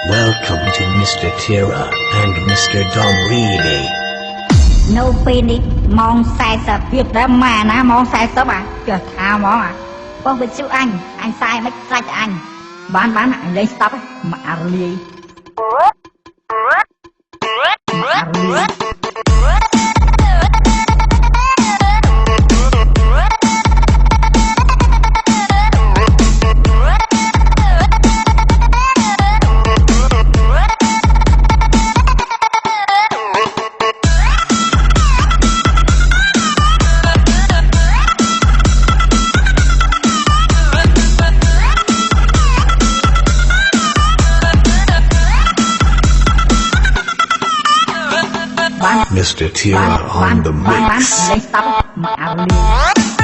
Welcome to Mr. Tira and Mr. Don Reedy. No penny, mong sai sập việc đó mà ná mong sai sập à, chờ thao mong à. Con với chú anh sai mấy sai cho anh. Bán anh lên stop mà Ali. Mr. Tira on the mix. Let's stop.